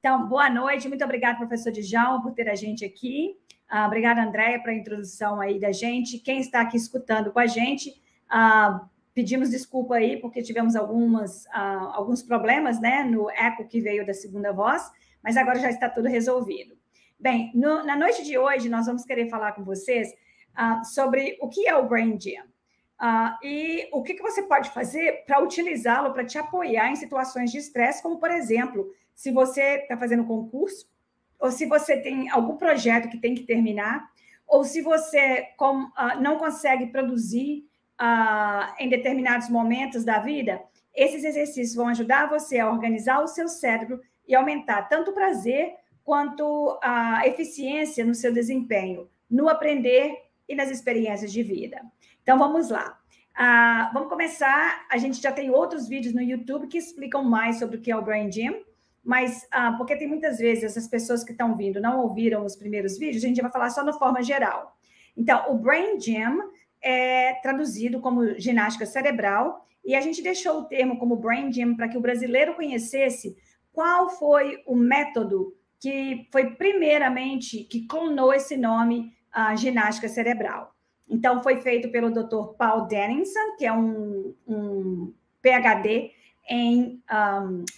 Então, boa noite, muito obrigada, professor Djalma, por ter a gente aqui. Obrigada, Andréia, pela introdução aí da gente. Quem está aqui escutando com a gente, pedimos desculpa aí, porque tivemos alguns problemas, né, no eco que veio da segunda voz, mas agora já está tudo resolvido. Bem, na noite de hoje, nós vamos querer falar com vocês sobre o que é o Brain Gym. E o que você pode fazer para utilizá-lo, para te apoiar em situações de estresse, como, por exemplo, se você está fazendo concurso, ou se você tem algum projeto que tem que terminar, ou se você não consegue produzir em determinados momentos da vida, esses exercícios vão ajudar você a organizar o seu cérebro e aumentar tanto o prazer quanto a eficiência no seu desempenho, no aprender e nas experiências de vida. Então, vamos lá. Vamos começar. A gente já tem outros vídeos no YouTube que explicam mais sobre o que é o Brain Gym, mas porque tem muitas vezes essas pessoas que estão vindo não ouviram os primeiros vídeos, a gente vai falar só de forma geral. Então, o Brain Gym é traduzido como ginástica cerebral, e a gente deixou o termo como Brain Gym para que o brasileiro conhecesse qual foi o método que foi primeiramente, que clonou esse nome, ginástica cerebral. Então, foi feito pelo Dr. Paul Denninson, que é um PhD em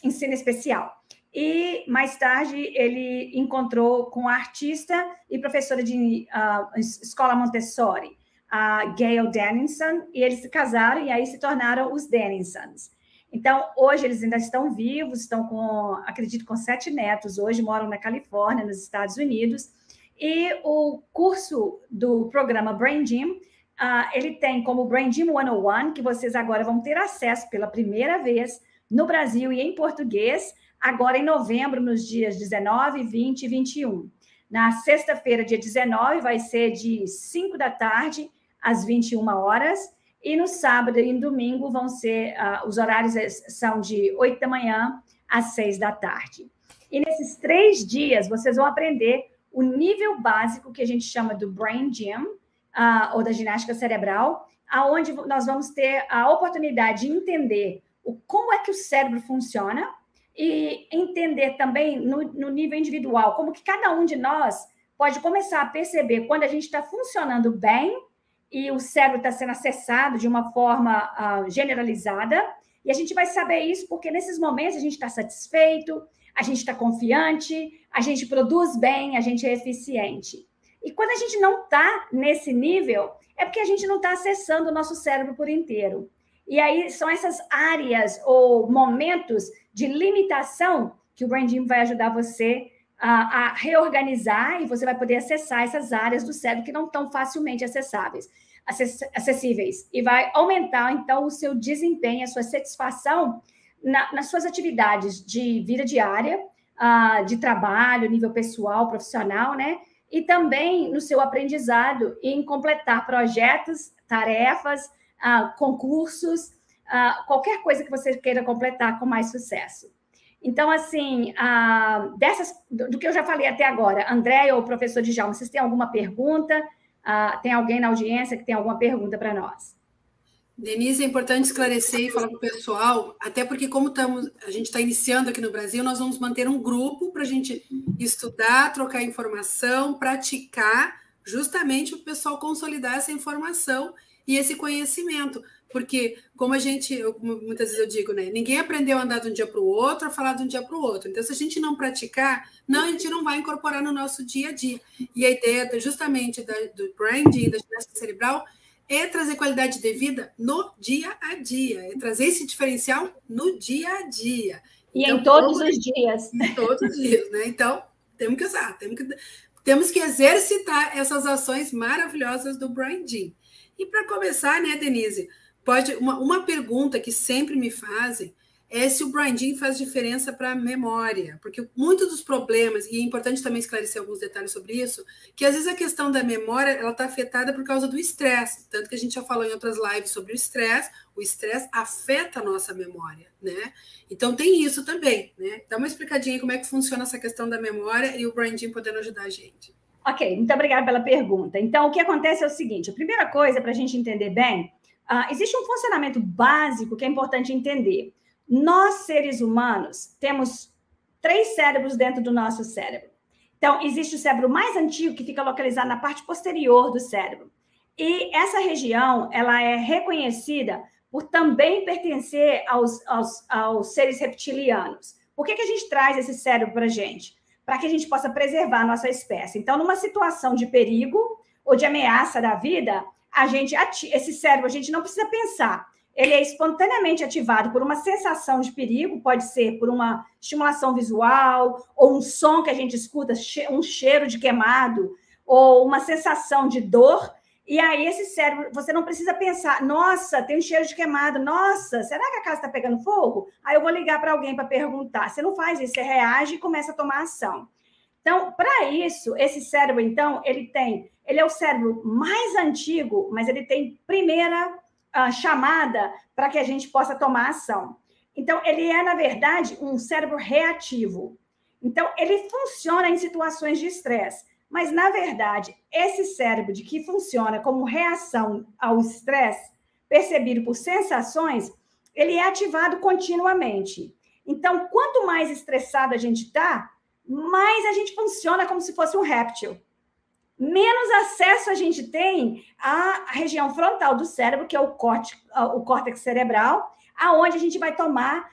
ensino especial. E, mais tarde, ele encontrou com a artista e professora de escola Montessori, a Gail Denninson, e eles se casaram e aí se tornaram os Dennisons. Então, hoje eles ainda estão vivos, estão acredito, com 7 netos, hoje moram na Califórnia, nos Estados Unidos, e o curso do programa Brain Gym, ele tem como Brain Gym 101, que vocês agora vão ter acesso pela primeira vez no Brasil e em português, agora em novembro, nos dias 19, 20 e 21. Na sexta-feira, dia 19, vai ser de 5 da tarde às 21 horas, e no sábado e no domingo vão ser, os horários são de 8 da manhã às 6 da tarde. E nesses 3 dias, vocês vão aprender o nível básico que a gente chama do Brain Gym, ou da ginástica cerebral, aonde nós vamos ter a oportunidade de entender como é que o cérebro funciona e entender também no nível individual, como que cada um de nós pode começar a perceber quando a gente está funcionando bem e o cérebro está sendo acessado de uma forma generalizada, e a gente vai saber isso porque nesses momentos a gente está satisfeito, a gente está confiante, a gente produz bem, a gente é eficiente. E quando a gente não está nesse nível, é porque a gente não está acessando o nosso cérebro por inteiro. E aí são essas áreas ou momentos de limitação que o Brain Gym vai ajudar você a reorganizar, e você vai poder acessar essas áreas do cérebro que não estão facilmente acessíveis. E vai aumentar, então, o seu desempenho, a sua satisfação nas suas atividades de vida diária, de trabalho, nível pessoal, profissional, né? E também no seu aprendizado em completar projetos, tarefas, concursos, qualquer coisa que você queira completar com mais sucesso. Então, assim, do que eu já falei até agora, André ou o professor Djalma, vocês têm alguma pergunta? Tem alguém na audiência que tem alguma pergunta para nós? Denise, é importante esclarecer e falar para o pessoal, até porque como a gente está iniciando aqui no Brasil, nós vamos manter um grupo para a gente estudar, trocar informação, praticar, justamente para o pessoal consolidar essa informação e esse conhecimento. Porque, como muitas vezes eu digo, né? Ninguém aprendeu a andar de um dia para o outro, a falar de um dia para o outro. Então, se a gente não praticar, a gente não vai incorporar no nosso dia a dia. E a ideia justamente do branding, da ginástica cerebral, é trazer qualidade de vida no dia a dia, é trazer esse diferencial no dia a dia. E então, em todos os dias. Em todos os dias, né? Então, temos que usar, temos que exercitar essas ações maravilhosas do Brain Gym. E para começar, né, Denise, uma pergunta que sempre me fazem é se o Brain Gym faz diferença para a memória, porque muitos dos problemas, e é importante também esclarecer alguns detalhes sobre isso, que às vezes a questão da memória ela está afetada por causa do estresse, tanto que a gente já falou em outras lives sobre o estresse afeta a nossa memória, né? Então tem isso também, né? Dá uma explicadinha aí como é que funciona essa questão da memória e o Brain Gym podendo ajudar a gente. Ok, muito obrigada pela pergunta. Então, o que acontece é o seguinte, a primeira coisa para a gente entender bem, existe um funcionamento básico que é importante entender. Nós, seres humanos, temos 3 cérebros dentro do nosso cérebro. Então, existe o cérebro mais antigo, que fica localizado na parte posterior do cérebro. E essa região, ela é reconhecida por também pertencer aos seres reptilianos. Por que a gente traz esse cérebro para a gente? Para que a gente possa preservar a nossa espécie. Então, numa situação de perigo ou de ameaça da vida, esse cérebro, a gente não precisa pensar. Ele é espontaneamente ativado por uma sensação de perigo, pode ser por uma estimulação visual, ou um som que a gente escuta, um cheiro de queimado, ou uma sensação de dor. E aí, esse cérebro, você não precisa pensar, nossa, tem um cheiro de queimado, nossa, será que a casa está pegando fogo? Aí eu vou ligar para alguém para perguntar. Você não faz isso, você reage e começa a tomar ação. Então, para isso, esse cérebro, então, ele é o cérebro mais antigo, mas ele tem primeira chamada para que a gente possa tomar ação. Então, ele é, na verdade, um cérebro reativo. Então, ele funciona em situações de estresse. Mas, na verdade, esse cérebro de que funciona como reação ao estresse, percebido por sensações, ele é ativado continuamente. Então, quanto mais estressado a gente está, mais a gente funciona como se fosse um réptil. Menos acesso a gente tem à região frontal do cérebro, que é o córtex cerebral, aonde a gente vai tomar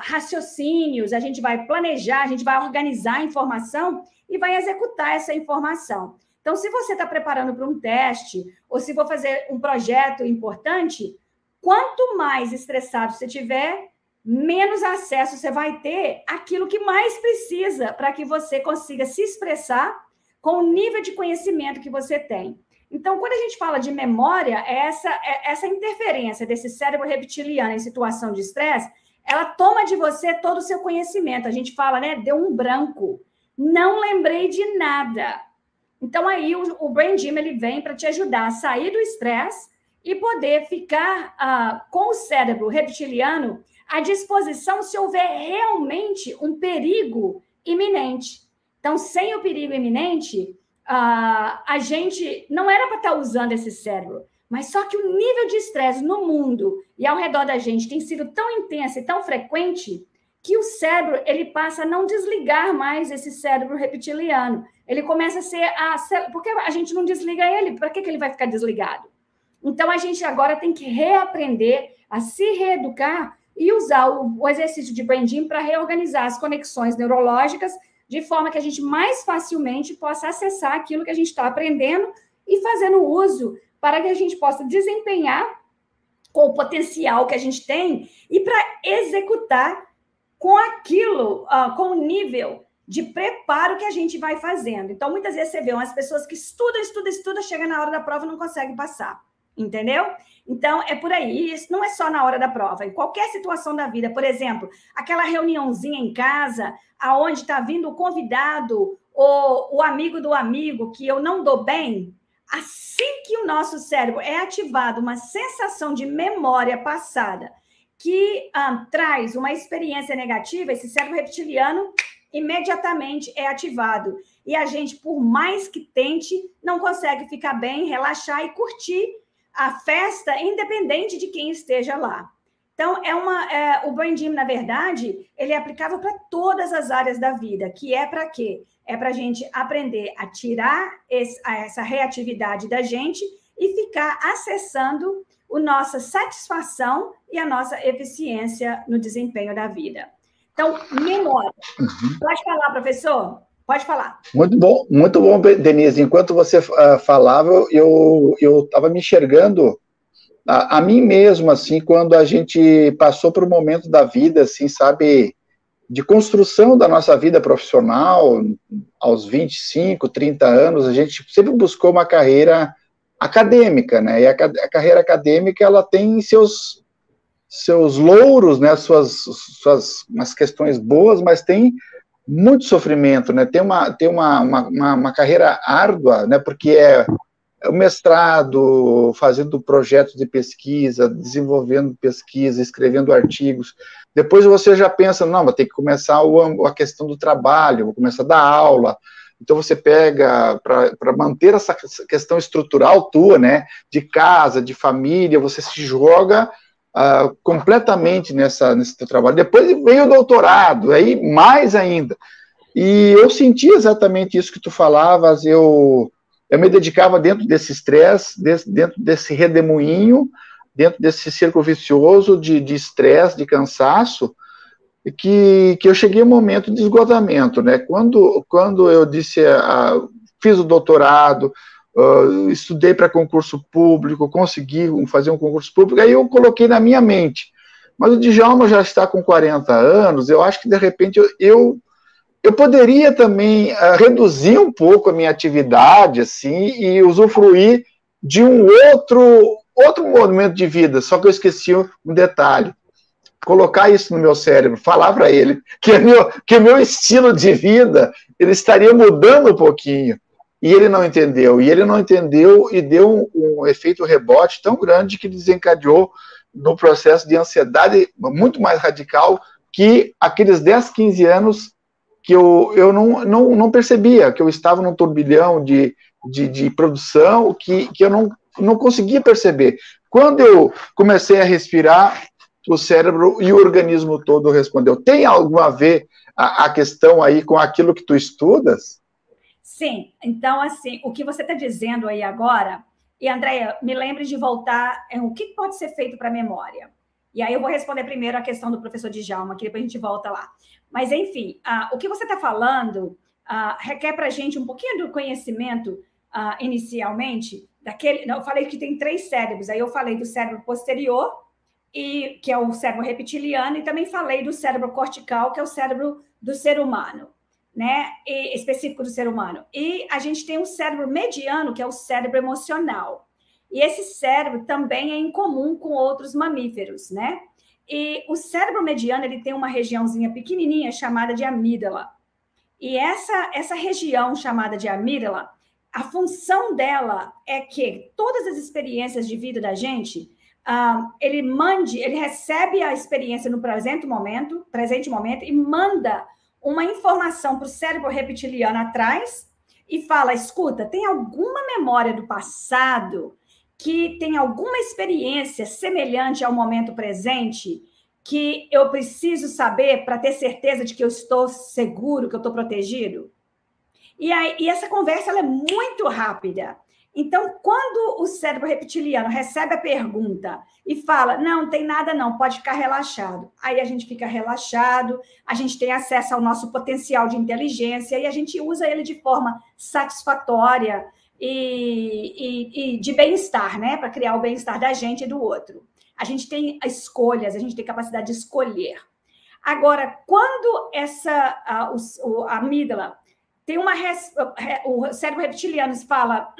raciocínios, a gente vai planejar, a gente vai organizar a informação e vai executar essa informação. Então, se você está preparando para um teste, ou se for fazer um projeto importante, quanto mais estressado você tiver, menos acesso você vai ter àquilo que mais precisa para que você consiga se expressar com o nível de conhecimento que você tem. Então, quando a gente fala de memória, essa interferência desse cérebro reptiliano em situação de estresse, ela toma de você todo o seu conhecimento. A gente fala, né? Deu um branco. Não lembrei de nada. Então, aí o Brain Gym ele vem para te ajudar a sair do estresse e poder ficar com o cérebro reptiliano à disposição se houver realmente um perigo iminente. Então, sem o perigo iminente, a gente não era para estar usando esse cérebro, mas só que o nível de estresse no mundo e ao redor da gente tem sido tão intenso e tão frequente que o cérebro ele passa a não desligar mais esse cérebro reptiliano. Ele começa a ser... Porque a gente não desliga ele, para que ele vai ficar desligado? Então, a gente agora tem que reaprender a se reeducar e usar o exercício de Brain Gym para reorganizar as conexões neurológicas de forma que a gente mais facilmente possa acessar aquilo que a gente está aprendendo e fazendo uso para que a gente possa desempenhar com o potencial que a gente tem e para executar com aquilo, com o nível de preparo que a gente vai fazendo. Então, muitas vezes você vê umas pessoas que estudam, chega na hora da prova e não consegue passar, entendeu? Então, é por aí. E isso não é só na hora da prova. Em qualquer situação da vida, por exemplo, aquela reuniãozinha em casa, aonde está vindo o convidado ou o amigo do amigo que eu não dou bem, assim que o nosso cérebro é ativado uma sensação de memória passada que traz uma experiência negativa, esse cérebro reptiliano imediatamente é ativado. E a gente, por mais que tente, não consegue ficar bem, relaxar e curtir a festa, independente de quem esteja lá. Então, o Brain Gym, na verdade, ele é aplicável para todas as áreas da vida, que é para quê? É para a gente aprender a tirar essa reatividade da gente e ficar acessando a nossa satisfação e a nossa eficiência no desempenho da vida. Então, memória. Pode falar, professor? Pode falar. Muito bom, Denise. Enquanto você falava, eu estava me enxergando a mim mesmo, assim, quando a gente passou por um momento da vida, assim, sabe, de construção da nossa vida profissional, aos 25, 30 anos, a gente sempre buscou uma carreira acadêmica, né? E a carreira acadêmica, ela tem seus louros, né? Umas questões boas, mas tem muito sofrimento, né? Tem uma carreira árdua, né? Porque é o mestrado, fazendo projetos de pesquisa, desenvolvendo pesquisa, escrevendo artigos. Depois você já pensa, não, vou ter que começar a questão do trabalho, vou começar a dar aula. Então você pega, para manter essa questão estrutural tua, né, de casa, de família, você se joga completamente nesse teu trabalho. Depois veio o doutorado, aí mais ainda. E eu senti exatamente isso que tu falavas, eu me dedicava dentro desse estresse, dentro desse redemoinho, dentro desse círculo vicioso de estresse, de cansaço, que eu cheguei a um momento de esgotamento, né? Quando eu disse, fiz o doutorado, estudei para concurso público, consegui fazer um concurso público, aí eu coloquei na minha mente, mas o Djalma já está com 40 anos, eu acho que, de repente, eu poderia também reduzir um pouco a minha atividade, assim, e usufruir de um outro momento de vida, só que eu esqueci um detalhe. Colocar isso no meu cérebro, falar para ele que o meu estilo de vida ele estaria mudando um pouquinho. E ele não entendeu. E deu um efeito rebote tão grande que desencadeou no processo de ansiedade muito mais radical que aqueles 10, 15 anos que eu não percebia, que eu estava num turbilhão de produção que eu não conseguia perceber. Quando eu comecei a respirar, o cérebro e o organismo todo respondeu. Tem alguma a ver a questão aí com aquilo que tu estudas? Sim. Então, assim, o que você está dizendo aí agora, e, Andréia, me lembre de voltar, o que pode ser feito para a memória? E aí eu vou responder primeiro a questão do professor Djalma, que depois a gente volta lá. Mas, enfim, o que você está falando requer para a gente um pouquinho do conhecimento inicialmente, eu falei que tem 3 cérebros, aí eu falei do cérebro posterior, que é o cérebro reptiliano, e também falei do cérebro cortical, que é o cérebro do ser humano, né? Específico do ser humano. E a gente tem um cérebro mediano, que é o cérebro emocional. E esse cérebro também é incomum com outros mamíferos, né? E o cérebro mediano, ele tem uma regiãozinha pequenininha chamada de amígdala. E essa região chamada de amígdala, a função dela é que todas as experiências de vida da gente, ele recebe a experiência no presente momento e manda uma informação para o cérebro reptiliano atrás e fala, escuta, tem alguma memória do passado que tem alguma experiência semelhante ao momento presente que eu preciso saber para ter certeza de que eu estou seguro, que eu estou protegido? E essa conversa ela é muito rápida. Então, quando o cérebro reptiliano recebe a pergunta e fala, não tem nada não, pode ficar relaxado. Aí a gente fica relaxado, a gente tem acesso ao nosso potencial de inteligência e a gente usa ele de forma satisfatória e de bem-estar, né? Para criar o bem-estar da gente e do outro. A gente tem escolhas, a gente tem capacidade de escolher. Agora, quando a amígdala tem o cérebro reptiliano fala,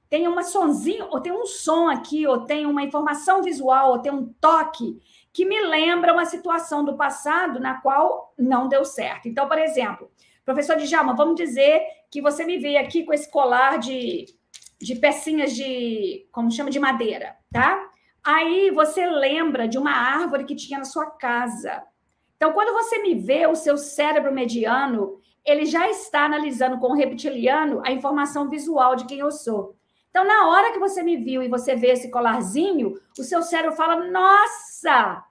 tem uma sonzinho, ou tem um som aqui, ou tem uma informação visual, ou tem um toque que me lembra uma situação do passado na qual não deu certo. Então, por exemplo, professor Djalma, vamos dizer que você me veio aqui com esse colar de pecinhas como chama, de madeira, tá? Aí você lembra de uma árvore que tinha na sua casa. Então, quando você me vê, o seu cérebro mediano, ele já está analisando com o reptiliano a informação visual de quem eu sou. Então, na hora que você me viu e você vê esse colarzinho, o seu cérebro fala, nossa,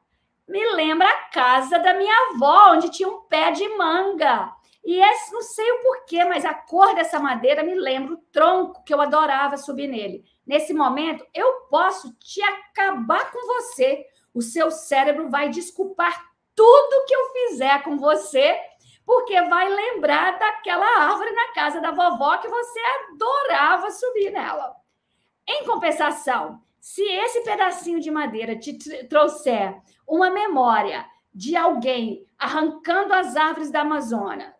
me lembra a casa da minha avó, onde tinha um pé de manga. E não sei o porquê, mas a cor dessa madeira me lembra o tronco que eu adorava subir nele. Nesse momento, eu posso te acabar com você. O seu cérebro vai desculpar tudo que eu fizer com você, porque vai lembrar daquela árvore na casa da vovó que você adorava subir nela. Em compensação, se esse pedacinho de madeira te trouxer uma memória de alguém arrancando as árvores da Amazônia,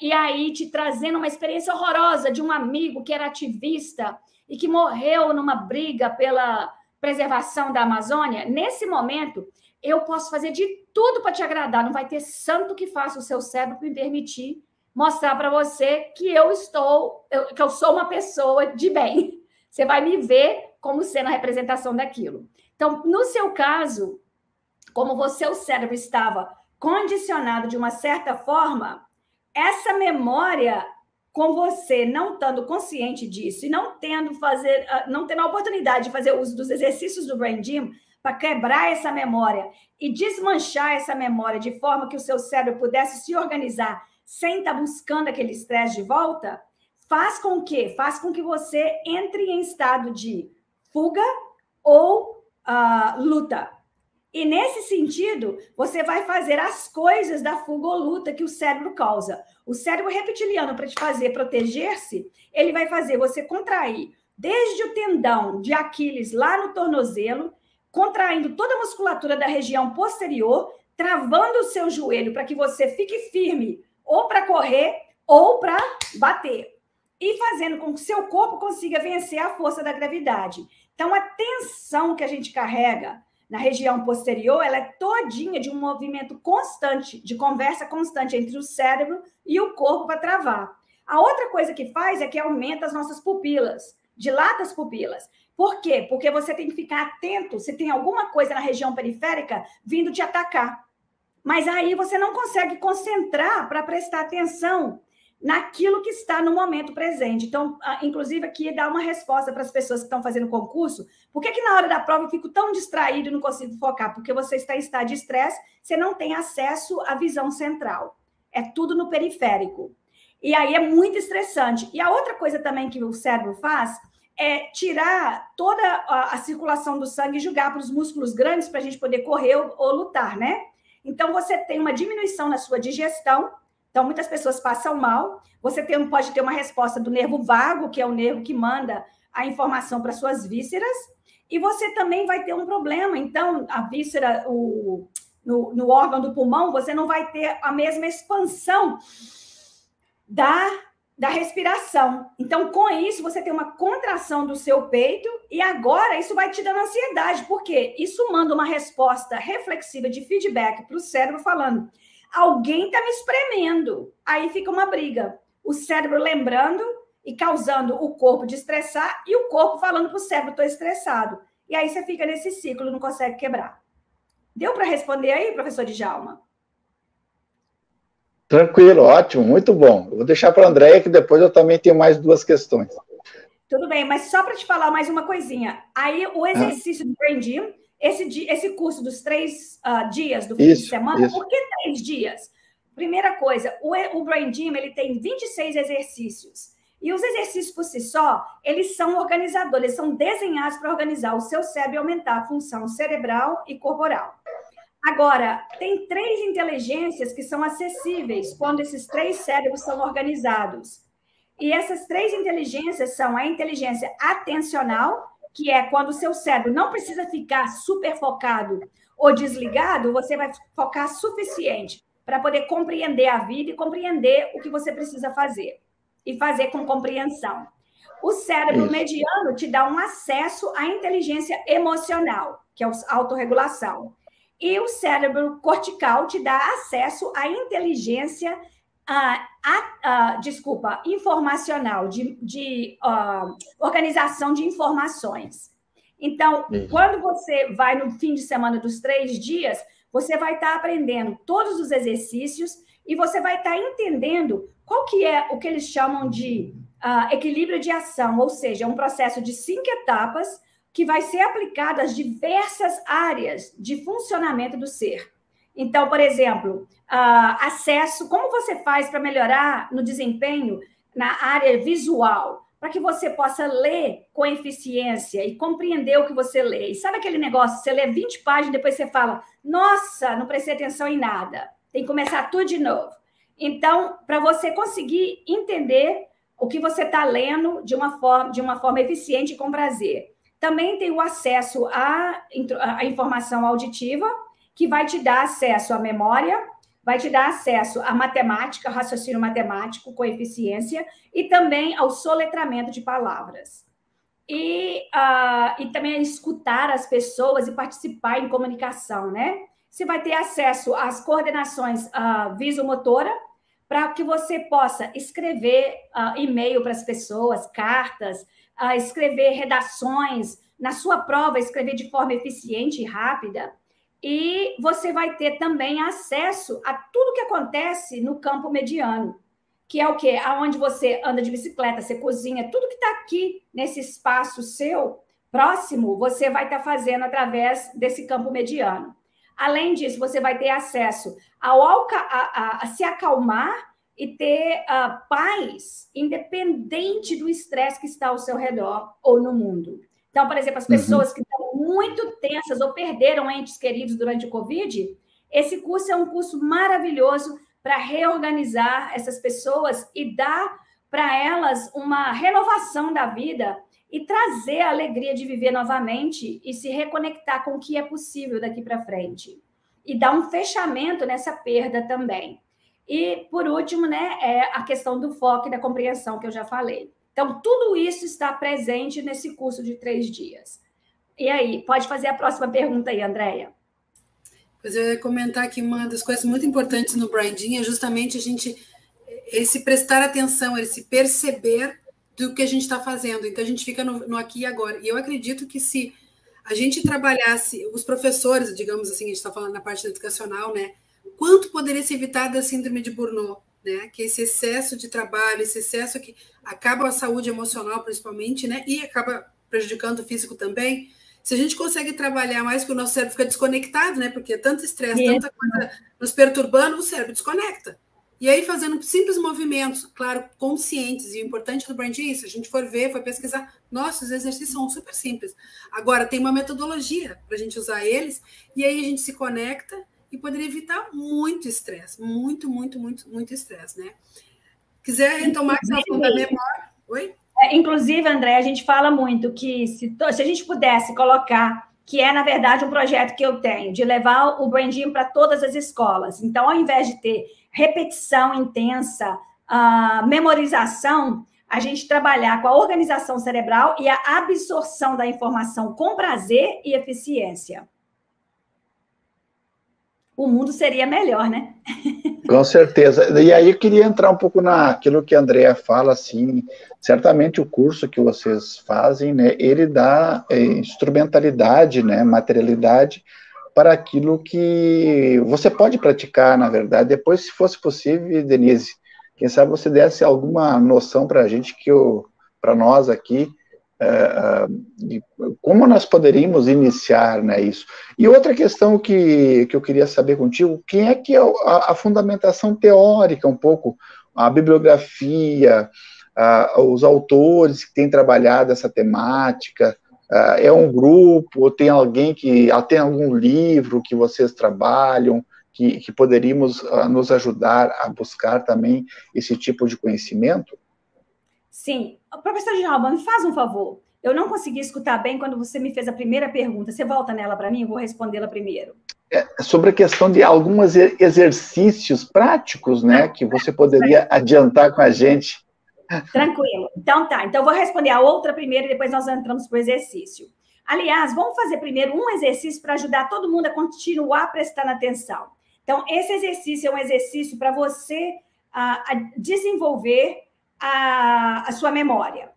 e aí te trazendo uma experiência horrorosa de um amigo que era ativista e que morreu numa briga pela preservação da Amazônia, nesse momento, eu posso fazer de tudo para te agradar. Não vai ter santo que faça o seu cérebro me permitir mostrar para você que eu sou uma pessoa de bem. Você vai me ver como sendo a representação daquilo. Então, no seu caso, como o seu cérebro estava condicionado de uma certa forma, essa memória, com você não estando consciente disso e não tendo a oportunidade de fazer uso dos exercícios do Brain Gym, para quebrar essa memória e desmanchar essa memória de forma que o seu cérebro pudesse se organizar sem estar buscando aquele estresse de volta, faz com que você entre em estado de fuga ou luta. E, nesse sentido, você vai fazer as coisas da fuga ou luta que o cérebro causa. O cérebro reptiliano, para te fazer proteger-se, ele vai fazer você contrair desde o tendão de Aquiles lá no tornozelo, contraindo toda a musculatura da região posterior, travando o seu joelho para que você fique firme, ou para correr, ou para bater. E fazendo com que o seu corpo consiga vencer a força da gravidade. Então, a tensão que a gente carrega na região posterior, ela é todinha de um movimento constante, de conversa constante entre o cérebro e o corpo para travar. A outra coisa que faz é que aumenta as nossas pupilas, dilata as pupilas. Por quê? Porque você tem que ficar atento se tem alguma coisa na região periférica vindo te atacar. Mas aí você não consegue concentrar para prestar atenção naquilo que está no momento presente. Então, inclusive, aqui dá uma resposta para as pessoas que estão fazendo concurso. Por que na hora da prova eu fico tão distraído e não consigo focar? Porque você está em estado de estresse, você não tem acesso à visão central. É tudo no periférico. E aí é muito estressante. E a outra coisa também que o cérebro faz é tirar toda a circulação do sangue e jogar para os músculos grandes para a gente poder correr ou lutar, né? Então, você tem uma diminuição na sua digestão. Então, muitas pessoas passam mal. Você pode ter uma resposta do nervo vago, que é o nervo que manda a informação para suas vísceras, e você também vai ter um problema. Então, a víscera, no órgão do pulmão, você não vai ter a mesma expansão da respiração. Então, com isso, você tem uma contração do seu peito, e agora isso vai te dando ansiedade. Por quê? Isso manda uma resposta reflexiva de feedback para o cérebro falando: alguém está me espremendo. Aí fica uma briga. O cérebro lembrando e causando o corpo de estressar e o corpo falando para o cérebro: estou estressado. E aí você fica nesse ciclo, não consegue quebrar. Deu para responder aí, professor Djalma? Tranquilo, ótimo, muito bom. Eu vou deixar para a Andréia, que depois eu também tenho mais 2 questões. Tudo bem, mas só para te falar mais uma coisinha. Aí o exercício do Brain Gym, esse curso dos 3 dias do fim de semana, por que 3 dias? Primeira coisa, o Brain Gym, ele tem 26 exercícios. E os exercícios por si só, eles são organizadores, eles são desenhados para organizar o seu cérebro e aumentar a função cerebral e corporal. Agora, tem 3 inteligências que são acessíveis quando esses 3 cérebros são organizados. E essas 3 inteligências são a inteligência atencional, que é quando o seu cérebro não precisa ficar super focado ou desligado, você vai focar suficiente para poder compreender a vida e compreender o que você precisa fazer. E fazer com compreensão. O cérebro mediano te dá um acesso à inteligência emocional, que é a autorregulação. E o cérebro cortical te dá acesso à inteligência informacional, de organização de informações. Então, quando você vai no fim de semana dos 3 dias, você vai estar aprendendo todos os exercícios e você vai estar entendendo qual que é o que eles chamam de equilíbrio de ação, ou seja, um processo de 5 etapas que vai ser aplicado às diversas áreas de funcionamento do ser. Então, por exemplo, acesso, como você faz para melhorar no desempenho na área visual, para que você possa ler com eficiência e compreender o que você lê. E sabe aquele negócio, você lê 20 páginas, depois você fala: nossa, não prestei atenção em nada, tem que começar tudo de novo. Então, para você conseguir entender o que você está lendo de uma forma eficiente e com prazer. Também tem o acesso à informação auditiva, que vai te dar acesso à memória, vai te dar acesso à matemática, raciocínio matemático com eficiência, e também ao soletramento de palavras. E também a escutar as pessoas e participar em comunicação, né? Você vai ter acesso às coordenações visomotora, para que você possa escrever e-mail para as pessoas, cartas, escrever redações, na sua prova, escrever de forma eficiente e rápida. E você vai ter também acesso a tudo que acontece no campo mediano, que é o quê? Aonde você anda de bicicleta, você cozinha, tudo que está aqui nesse espaço seu, próximo, você vai estar fazendo através desse campo mediano. Além disso, você vai ter acesso a se acalmar e ter paz, independente do estresse que está ao seu redor ou no mundo. Então, por exemplo, as pessoas que estão muito tensas ou perderam entes queridos durante o Covid, esse curso é um curso maravilhoso para reorganizar essas pessoas e dar para elas uma renovação da vida e trazer a alegria de viver novamente e se reconectar com o que é possível daqui para frente. E dar um fechamento nessa perda também. E, por último, né, é a questão do foco e da compreensão que eu já falei. Então, tudo isso está presente nesse curso de 3 dias. E aí, pode fazer a próxima pergunta aí, Andréia. Pois eu ia comentar que uma das coisas muito importantes no branding é justamente esse prestar atenção, esse perceber do que a gente está fazendo. Então, a gente fica no aqui e agora. E eu acredito que se a gente trabalhasse, os professores, digamos assim, a gente está falando na parte educacional, né? Quanto poderia se evitar da síndrome de Burnout, né? Que esse excesso de trabalho, esse excesso que acaba a saúde emocional, principalmente, né? E acaba prejudicando o físico também. Se a gente consegue trabalhar mais, que o nosso cérebro fica desconectado, né? Porque tanto estresse, tanta coisa nos perturbando, o cérebro desconecta. E aí, fazendo simples movimentos, claro, conscientes, e o importante do branding é isso, a gente for ver, for pesquisar, nossa, os exercícios são super simples. Agora, tem uma metodologia para a gente usar eles, e aí a gente se conecta e poderia evitar muito estresse, muito estresse, né? Quiser retomar que você falou da memória. Oi? Inclusive, André, a gente fala muito que se a gente pudesse colocar, que é, na verdade, um projeto que eu tenho, de levar o branding para todas as escolas. Então, ao invés de ter repetição intensa, memorização, a gente trabalhar com a organização cerebral e a absorção da informação com prazer e eficiência. O mundo seria melhor, né? Com certeza. E aí eu queria entrar um pouco naquilo que a Andrea fala, assim, certamente o curso que vocês fazem, né, ele dá instrumentalidade, né, materialidade para aquilo que você pode praticar, na verdade. Depois, se fosse possível, Denise, quem sabe você desse alguma noção para a gente, para nós aqui, de como nós poderíamos iniciar, né, isso. E outra questão que eu queria saber contigo, quem é que é a fundamentação teórica, um pouco, a bibliografia, os autores que têm trabalhado essa temática, é um grupo, ou tem alguém tem algum livro que vocês trabalham, que poderíamos nos ajudar a buscar também esse tipo de conhecimento? Sim. Professor Djalma, me faz um favor. Eu não consegui escutar bem quando você me fez a primeira pergunta. Você volta nela para mim? Eu vou respondê-la primeiro. Sobre a questão de alguns exercícios práticos, né, que você poderia adiantar com a gente. Tranquilo. Então tá. Então eu vou responder a outra primeiro e depois nós entramos para o exercício. Aliás, vamos fazer primeiro um exercício para ajudar todo mundo a continuar prestando atenção. Então, esse exercício é um exercício para você desenvolver a sua memória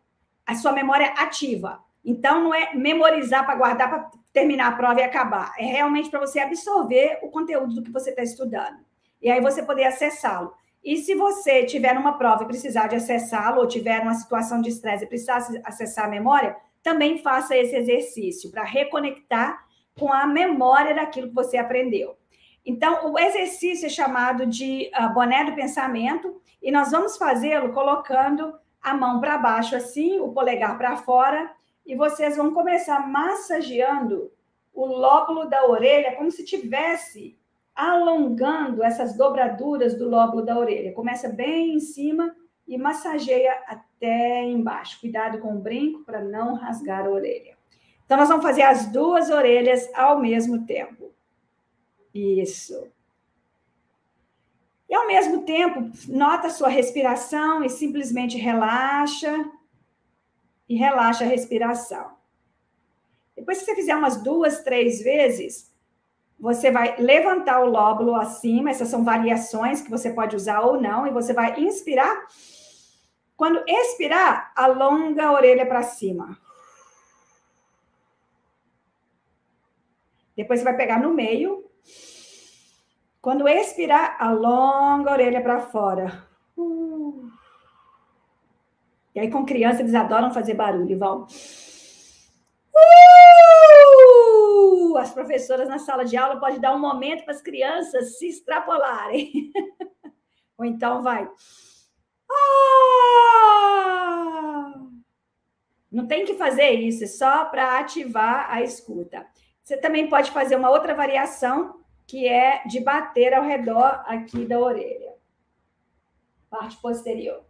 ativa. Então, não é memorizar para guardar para terminar a prova e acabar. É realmente para você absorver o conteúdo do que você está estudando. E aí você poder acessá-lo. E se você tiver uma prova e precisar de acessá-lo, ou tiver uma situação de estresse e precisar acessar a memória, também faça esse exercício para reconectar com a memória daquilo que você aprendeu. Então, o exercício é chamado de boné do pensamento, e nós vamos fazê-lo colocando a mão para baixo assim, o polegar para fora, e vocês vão começar massageando o lóbulo da orelha, como se estivesse alongando essas dobraduras do lóbulo da orelha. Começa bem em cima e massageia até embaixo. Cuidado com o brinco para não rasgar a orelha. Então, nós vamos fazer as duas orelhas ao mesmo tempo. Isso. E, ao mesmo tempo, nota a sua respiração e simplesmente relaxa. E relaxa a respiração. Depois que você fizer umas 2, 3 vezes, você vai levantar o lóbulo acima. Essas são variações que você pode usar ou não. E você vai inspirar. Quando expirar, alonga a orelha para cima. Depois você vai pegar no meio. Quando expirar, alonga a orelha para fora. E aí, com criança, eles adoram fazer barulho, vão. As professoras na sala de aula podem dar um momento para as crianças se extrapolarem. Ou então vai. Não tem que fazer isso, é só para ativar a escuta. Você também pode fazer uma outra variação, que é de bater ao redor aqui da orelha. Parte posterior.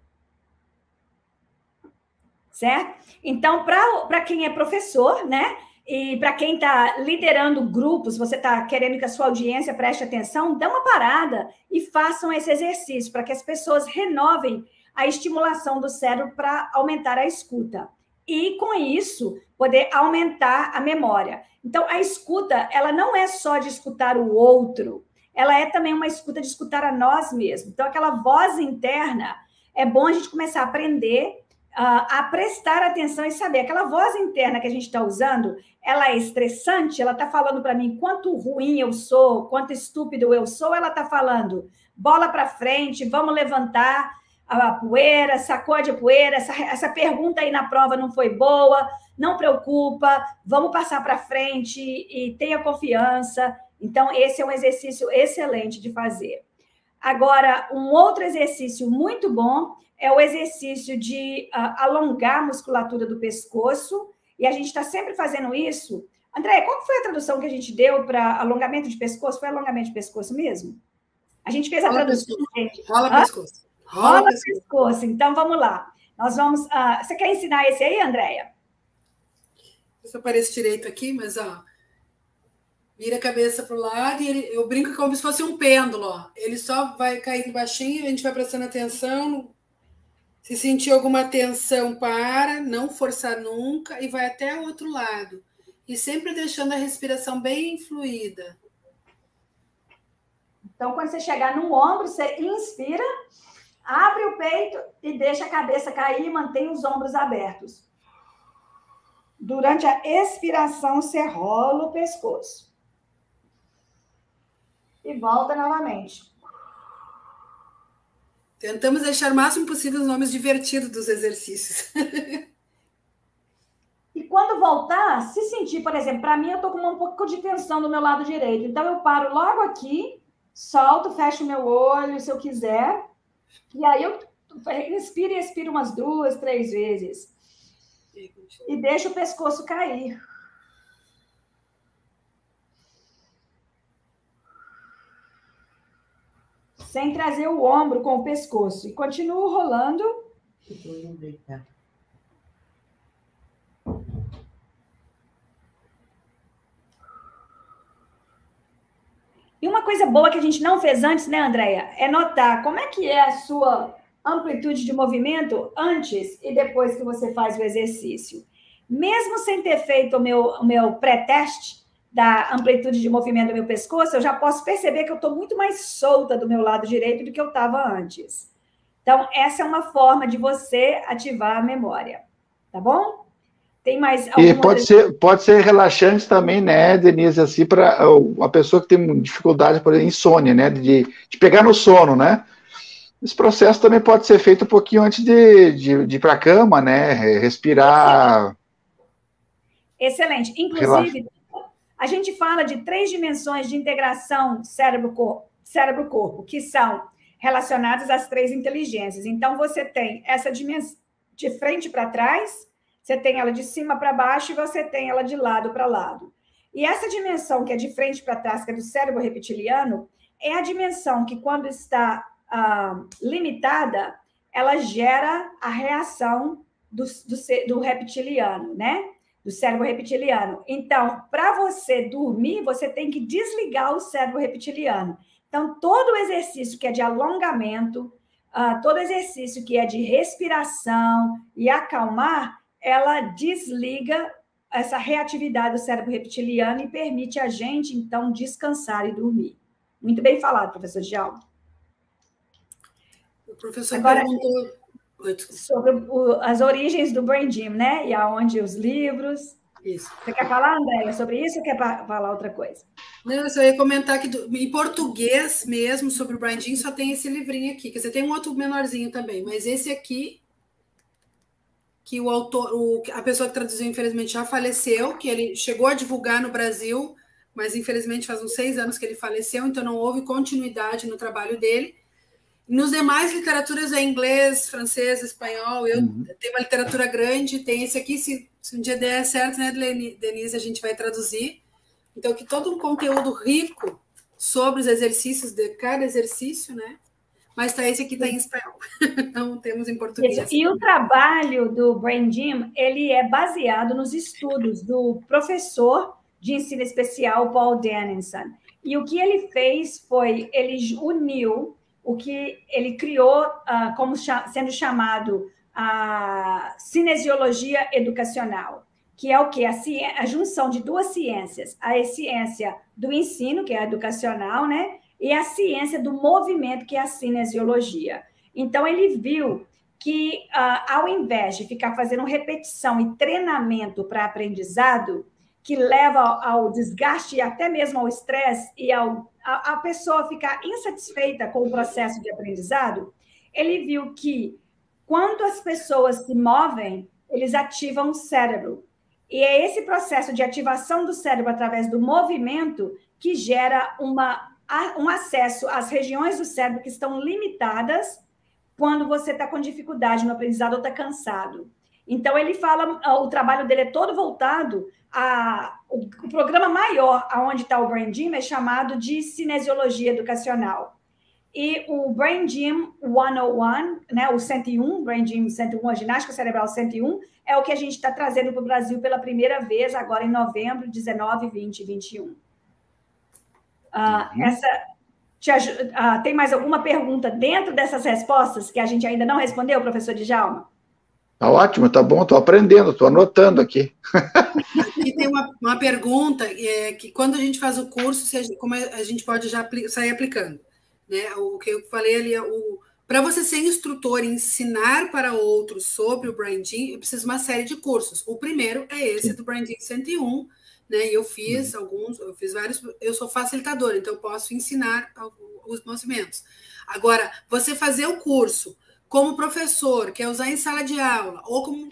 Certo? Então, para quem é professor, né? E para quem está liderando grupos, você está querendo que a sua audiência preste atenção, dá uma parada e façam esse exercício para que as pessoas renovem a estimulação do cérebro para aumentar a escuta. E, com isso, poder aumentar a memória. Então, a escuta, ela não é só de escutar o outro, ela é também uma escuta de escutar a nós mesmos. Então, aquela voz interna, é bom a gente começar a aprender a prestar atenção e saber. Aquela voz interna que a gente está usando, ela é estressante, ela está falando para mim quanto ruim eu sou, quanto estúpido eu sou, ela está falando bola para frente, vamos levantar a poeira, sacode a poeira, essa pergunta aí na prova não foi boa, não preocupa, vamos passar para frente e tenha confiança. Então, esse é um exercício excelente de fazer. Agora, um outro exercício muito bom é o exercício de alongar a musculatura do pescoço, e a gente está sempre fazendo isso. André, qual foi a tradução que a gente deu para alongamento de pescoço? Foi alongamento de pescoço mesmo? A gente fez a tradução. Rola pescoço. Rola pescoço. Então, vamos lá. Nós vamos... você quer ensinar esse aí, Andréia? Isso aparece direito aqui, mas, ó... Vira a cabeça para o lado e eu brinco como se fosse um pêndulo, ó. Ele só vai caindo baixinho, a gente vai prestando atenção... Se sentir alguma tensão, para, não forçar nunca e vai até o outro lado. E sempre deixando a respiração bem fluida. Então, quando você chegar no ombro, você inspira, abre o peito e deixa a cabeça cair e mantém os ombros abertos. Durante a expiração, você rola o pescoço. E volta novamente. Tentamos deixar o máximo possível os nomes divertidos dos exercícios. E quando voltar, se sentir, por exemplo, para mim, eu estou com um pouco de tensão no meu lado direito. Então, eu paro logo aqui, solto, fecho o meu olho, se eu quiser. E aí, eu inspiro e expiro umas 2, 3 vezes. E deixo o pescoço cair. Sem trazer o ombro com o pescoço. E continuo rolando. E uma coisa boa que a gente não fez antes, né, Andréia? É notar como é que é a sua amplitude de movimento antes e depois que você faz o exercício. Mesmo sem ter feito o meu pré-teste da amplitude de movimento do meu pescoço, eu já posso perceber que eu estou muito mais solta do meu lado direito do que eu estava antes. Então, essa é uma forma de você ativar a memória. Tá bom? Tem mais alguma E pode ser relaxante também, né, Denise, assim, para a pessoa que tem dificuldade, por exemplo, insônia, né, de pegar no sono, né? Esse processo também pode ser feito um pouquinho antes de ir para a cama, né? Respirar. Excelente. Inclusive, a gente fala de 3 dimensões de integração cérebro-corpo, que são relacionadas às 3 inteligências. Então, você tem essa dimensão de frente para trás, você tem ela de cima para baixo e você tem ela de lado para lado. E essa dimensão que é de frente para trás, que é do cérebro reptiliano, é a dimensão que, quando está limitada, ela gera a reação do reptiliano, né? Do cérebro reptiliano. Então, para você dormir, você tem que desligar o cérebro reptiliano. Então, todo exercício que é de alongamento, todo exercício que é de respiração e acalmar, ela desliga essa reatividade do cérebro reptiliano e permite a gente, então, descansar e dormir. Muito bem falado, professor Djalma. O professor perguntou... sobre as origens do Brain Gym, né? E aonde os livros. Isso. Você quer falar, Andréia, sobre isso ou quer falar outra coisa? Não, eu só ia comentar que em português mesmo, sobre o Brain Gym, só tem esse livrinho aqui. Quer dizer, tem um outro menorzinho também, mas esse aqui que o autor, a pessoa que traduziu, infelizmente, já faleceu, que ele chegou a divulgar no Brasil, mas, infelizmente, faz uns 6 anos que ele faleceu, então não houve continuidade no trabalho dele. Nos demais literaturas é inglês, francês, espanhol. Eu tenho uma literatura grande, tem esse aqui, se um dia der certo, né, Denise, a gente vai traduzir. Então, que todo um conteúdo rico sobre os exercícios de cada exercício, né? Mas esse aqui está em espanhol, não temos em português. Isso. E o trabalho do Brain Gym, ele é baseado nos estudos do professor de ensino especial Paul Dennison. E o que ele fez foi, ele uniu o que ele criou como sendo chamado a cinesiologia educacional, que é o quê? A junção de duas ciências, a ciência do ensino, que é a educacional, né? E a ciência do movimento, que é a cinesiologia. Então, ele viu que, ao invés de ficar fazendo repetição e treinamento para aprendizado, que leva ao desgaste e até mesmo ao estresse e a pessoa ficar insatisfeita com o processo de aprendizado, ele viu que, quando as pessoas se movem, eles ativam o cérebro. E é esse processo de ativação do cérebro através do movimento que gera um acesso às regiões do cérebro que estão limitadas quando você está com dificuldade no aprendizado ou está cansado. Então, ele fala, o trabalho dele é todo voltado o programa maior, onde está o Brain Gym, é chamado de cinesiologia educacional. E o Brain Gym 101, né, o 101, Brain Gym 101, a ginástica cerebral 101, é o que a gente está trazendo para o Brasil pela primeira vez, agora em novembro, 19, 20 e 21. Tem mais alguma pergunta dentro dessas respostas que a gente ainda não respondeu, professor Djalma? Tá ótimo, tá bom, estou aprendendo, estou anotando aqui. Aqui tem uma pergunta, que quando a gente faz o curso, como a gente pode já sair aplicando, né? O que eu falei ali, para você ser instrutor e ensinar para outros sobre o Brain Gym, eu preciso de uma série de cursos. O primeiro é esse do Brain Gym 101, né? E eu fiz eu fiz vários, eu sou facilitadora, então eu posso ensinar os movimentos. Agora, você fazer o curso como professor, quer usar em sala de aula, ou como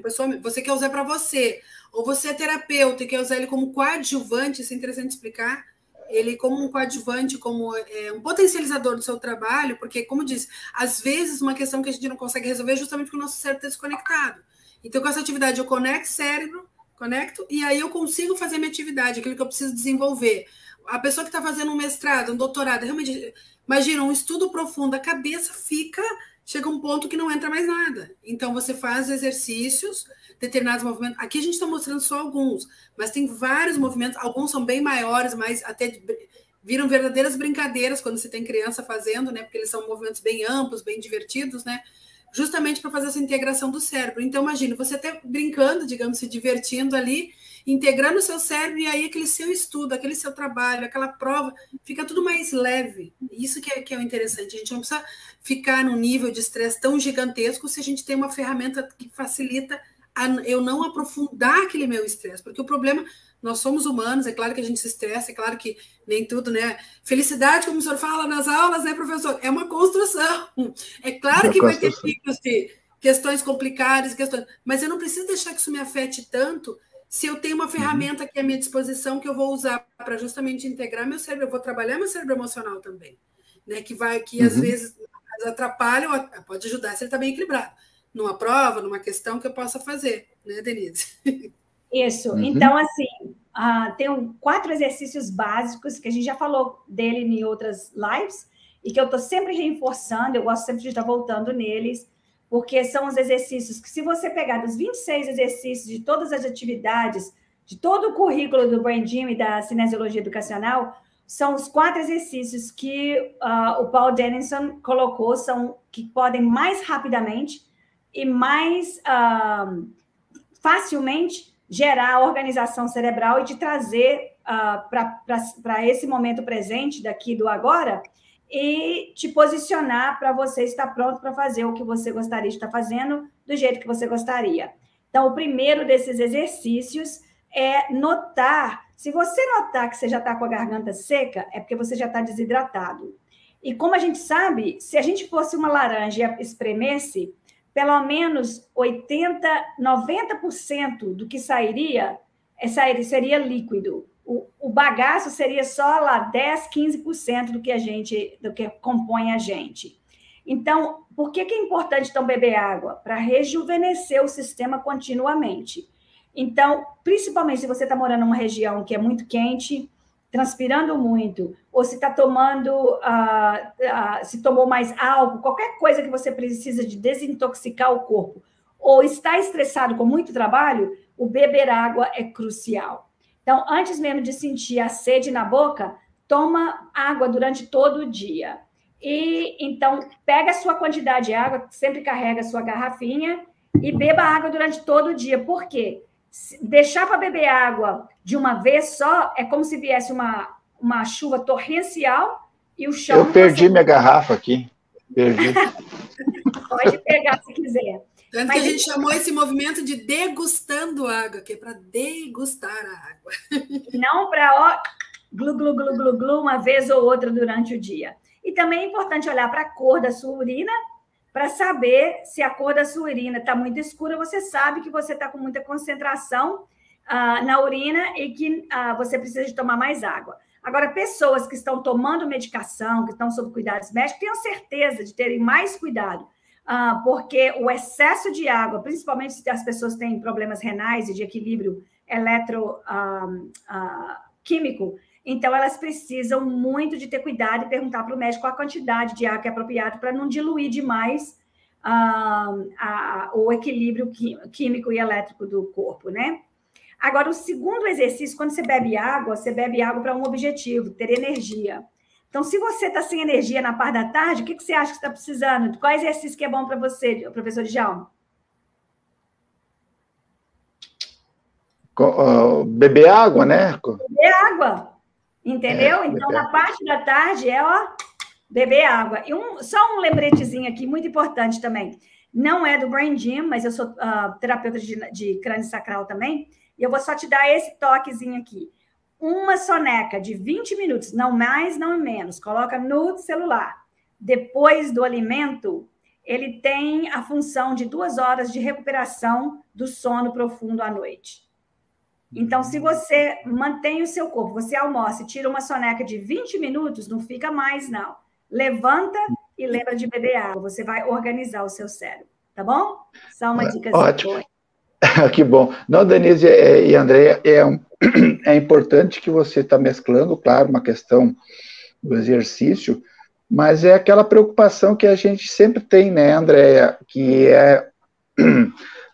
pessoa, você quer usar para você, ou você é terapeuta e quer usar ele como coadjuvante, isso é interessante explicar, ele como um coadjuvante, como um potencializador do seu trabalho, porque, como eu disse, às vezes uma questão que a gente não consegue resolver é justamente porque o nosso cérebro está desconectado. Então, com essa atividade, eu conecto, e aí eu consigo fazer minha atividade, aquilo que eu preciso desenvolver. A pessoa que está fazendo um mestrado, um doutorado, realmente, imagina, um estudo profundo, a cabeça chega um ponto que não entra mais nada. Então, você faz exercícios, determinados movimentos. Aqui a gente está mostrando só alguns, mas tem vários movimentos, alguns são bem maiores, mas até viram verdadeiras brincadeiras quando você tem criança fazendo, né? Porque eles são movimentos bem amplos, bem divertidos, né? Justamente para fazer essa integração do cérebro. Então, imagina, você até brincando, digamos, se divertindo ali, integrando o seu cérebro, e aí aquele seu estudo, aquele seu trabalho, aquela prova, fica tudo mais leve. Isso que é o interessante. A gente não precisa ficar num nível de estresse tão gigantesco se a gente tem uma ferramenta que facilita eu não aprofundar aquele meu estresse. Porque o problema, nós somos humanos, é claro que a gente se estressa, é claro que nem tudo, né? Felicidade, como o senhor fala nas aulas, né, professor? É uma construção. É claro que vai ter picos de questões complicadas, mas eu não preciso deixar que isso me afete tanto se eu tenho uma ferramenta aqui à minha disposição que eu vou usar para justamente integrar meu cérebro, eu vou trabalhar meu cérebro emocional também, né? Que às vezes atrapalha, ou pode ajudar se ele está bem equilibrado. Numa prova, numa questão que eu possa fazer, né, Denise? Isso. Então, assim, tem 4 exercícios básicos que a gente já falou dele em outras lives e que eu estou sempre reforçando, eu gosto sempre de estar voltando neles, porque são os exercícios que, se você pegar dos 26 exercícios de todas as atividades, de todo o currículo do Brain Gym e da cinesiologia educacional, são os 4 exercícios que o Paul Dennison colocou, que podem mais rapidamente e mais facilmente gerar a organização cerebral e te trazer para esse momento presente, daqui do agora, e te posicionar para você estar pronto para fazer o que você gostaria de estar fazendo do jeito que você gostaria. Então, o primeiro desses exercícios é notar. Se você notar que você já está com a garganta seca, é porque você já está desidratado. E como a gente sabe, se a gente fosse uma laranja e espremesse, pelo menos 90% do que seria líquido. O bagaço seria só lá 10, 15% do que compõe a gente. Então, por que é importante então beber água? Para rejuvenescer o sistema continuamente. Então, principalmente se você está morando numa região que é muito quente, transpirando muito, ou se está tomando, se tomou mais álcool, qualquer coisa que você precisa de desintoxicar o corpo, ou está estressado com muito trabalho, o beber água é crucial. Então, antes mesmo de sentir a sede na boca, toma água durante todo o dia. E, então, pega a sua quantidade de água, sempre carrega a sua garrafinha, e beba água durante todo o dia. Por quê? Deixar para beber água de uma vez só é como se viesse uma chuva torrencial e o chão... Eu perdi minha garrafa aqui. Perdi. Pode pegar se quiser. Tanto que a gente chamou esse movimento de degustando água, que é para degustar a água. Não para glu, glu, glu, glu, glu, uma vez ou outra durante o dia. E também é importante olhar para a cor da sua urina, para saber se a cor da sua urina está muito escura, você sabe que você está com muita concentração na urina e que você precisa de tomar mais água. Agora, pessoas que estão tomando medicação, que estão sob cuidados médicos, tenham certeza de terem mais cuidado, porque o excesso de água, principalmente se as pessoas têm problemas renais e de equilíbrio eletroquímico, então elas precisam muito de ter cuidado e perguntar para o médico qual a quantidade de água que é apropriada para não diluir demais o equilíbrio químico e elétrico do corpo, né? Agora, o segundo exercício, quando você bebe água para um objetivo, ter energia. Então, se você está sem energia na parte da tarde, o que você acha que está precisando? Qual exercício que é bom para você, professor Djalma? Beber água, né? Beber água, entendeu? Então, na parte da tarde beber água. E só um lembretezinho aqui, muito importante também. Não é do Brain Gym, mas eu sou terapeuta de crânio sacral também, e eu vou só te dar esse toquezinho aqui. Uma soneca de 20 minutos, não mais, não menos, coloca no celular. Depois do alimento, ele tem a função de 2 horas de recuperação do sono profundo à noite. Então, se você mantém o seu corpo, você almoça e tira uma soneca de 20 minutos, não fica mais, não. Levanta e lembra de beber água. Você vai organizar o seu cérebro, tá bom? Só uma dica. Ótimo. Que bom. Não, Denise e Andréia, é importante que você está mesclando, claro, uma questão do exercício, mas é aquela preocupação que a gente sempre tem, né, Andréia, que é...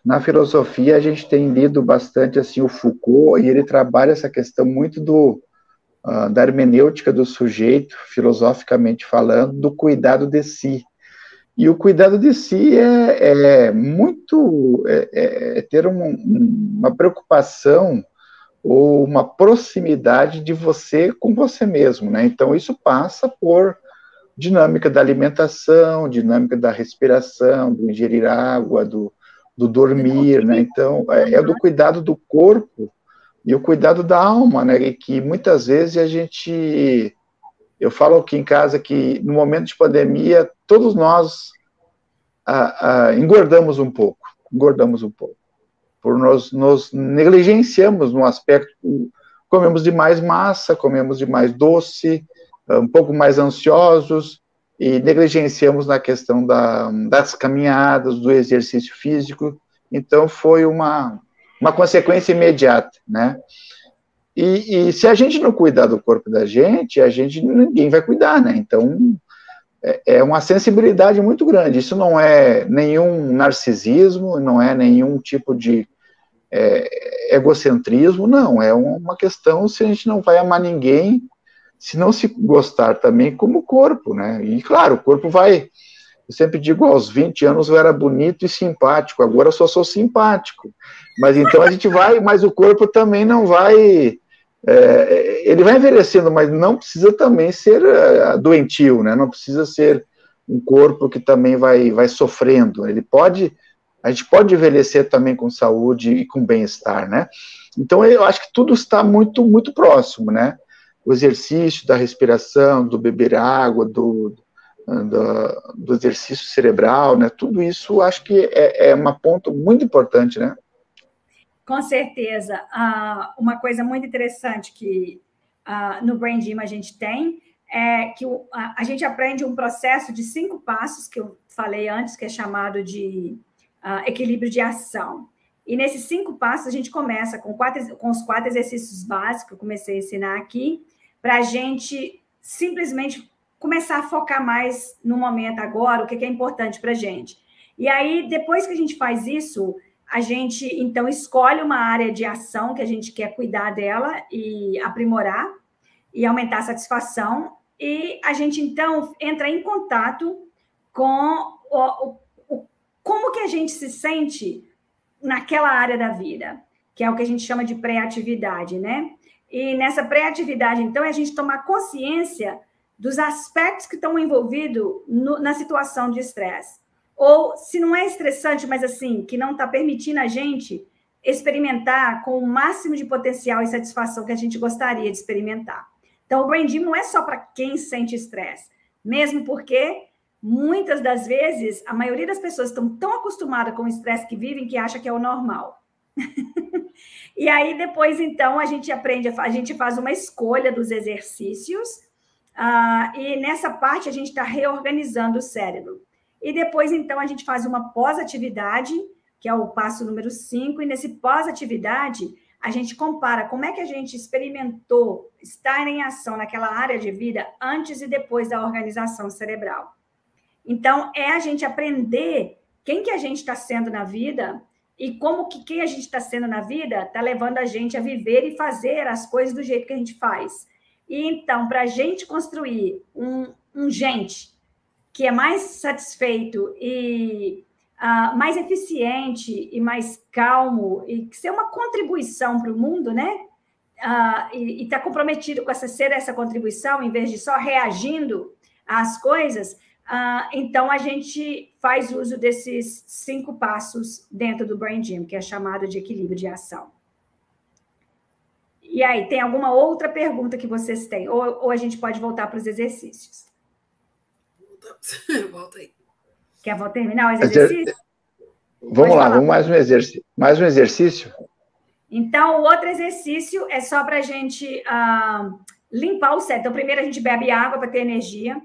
Na filosofia, a gente tem lido bastante assim, o Foucault, e ele trabalha essa questão muito da hermenêutica do sujeito, filosoficamente falando, do cuidado de si. E o cuidado de si é ter uma preocupação ou uma proximidade de você com você mesmo, né? Então, isso passa por dinâmica da alimentação, dinâmica da respiração, do ingerir água, do dormir, né? Então, é do cuidado do corpo e o cuidado da alma, né? E que muitas vezes eu falo aqui em casa que no momento de pandemia, todos nós engordamos um pouco, por nos negligenciamos no aspecto, comemos demais massa, comemos demais doce, um pouco mais ansiosos, e negligenciamos na questão das caminhadas, do exercício físico. Então, foi uma consequência imediata, né? E se a gente não cuidar do corpo da gente, ninguém vai cuidar, né? Então, é uma sensibilidade muito grande. Isso não é nenhum narcisismo, não é nenhum tipo de egocentrismo, não. É uma questão se a gente não vai amar ninguém, se não se gostar também como corpo, né? E, claro, o corpo vai... Eu sempre digo, aos 20 anos eu era bonito e simpático, agora eu só sou simpático. Mas então a gente vai, mas o corpo também não vai... ele vai envelhecendo, mas não precisa também ser doentio, né? Não precisa ser um corpo que também vai sofrendo. A gente pode envelhecer também com saúde e com bem-estar, né? Então eu acho que tudo está muito, muito próximo, né? O exercício, da respiração, do beber água, do exercício cerebral, né? Tudo isso acho que é um ponto muito importante, né? Com certeza. Uma coisa muito interessante que no Brain Gym a gente tem é que a gente aprende um processo de 5 passos, que eu falei antes, que é chamado de equilíbrio de ação. E nesses 5 passos, a gente começa com os 4 exercícios básicos que eu comecei a ensinar aqui, para a gente simplesmente começar a focar mais no momento agora, o que é importante para a gente. E aí, depois que a gente faz isso, a gente, então, escolhe uma área de ação que a gente quer cuidar dela e aprimorar e aumentar a satisfação. E a gente, então, entra em contato com como que a gente se sente naquela área da vida, que é o que a gente chama de pré-atividade, né? E nessa pré-atividade, então, é a gente tomar consciência dos aspectos que estão envolvidos na situação de estresse. Ou, se não é estressante, mas assim, que não está permitindo a gente experimentar com o máximo de potencial e satisfação que a gente gostaria de experimentar. Então, o Brain Gym não é só para quem sente estresse, mesmo porque, muitas das vezes, a maioria das pessoas estão tão acostumadas com o estresse que vivem que acha que é o normal. E aí, depois, então, a gente faz uma escolha dos exercícios, e nessa parte a gente está reorganizando o cérebro. E depois, então, a gente faz uma pós-atividade, que é o passo número 5, e nesse pós-atividade, a gente compara como é que a gente experimentou estar em ação naquela área de vida antes e depois da organização cerebral. Então, é a gente aprender quem que a gente está sendo na vida e como que quem a gente está sendo na vida está levando a gente a viver e fazer as coisas do jeito que a gente faz. E, então, para a gente construir um gente que é mais satisfeito e mais eficiente e mais calmo, e que ser uma contribuição para o mundo, né? E está comprometido com ser essa contribuição, em vez de só reagindo às coisas, então a gente faz uso desses 5 passos dentro do Brain Gym, que é chamado de equilíbrio de ação. E aí, tem alguma outra pergunta que vocês têm? Ou a gente pode voltar para os exercícios? Volta aí. Quer terminar o exercício? Vamos lá, vamos mais um exercício. Mais um exercício? Então, o outro exercício é só para a gente limpar o cérebro. Então, primeiro a gente bebe água para ter energia.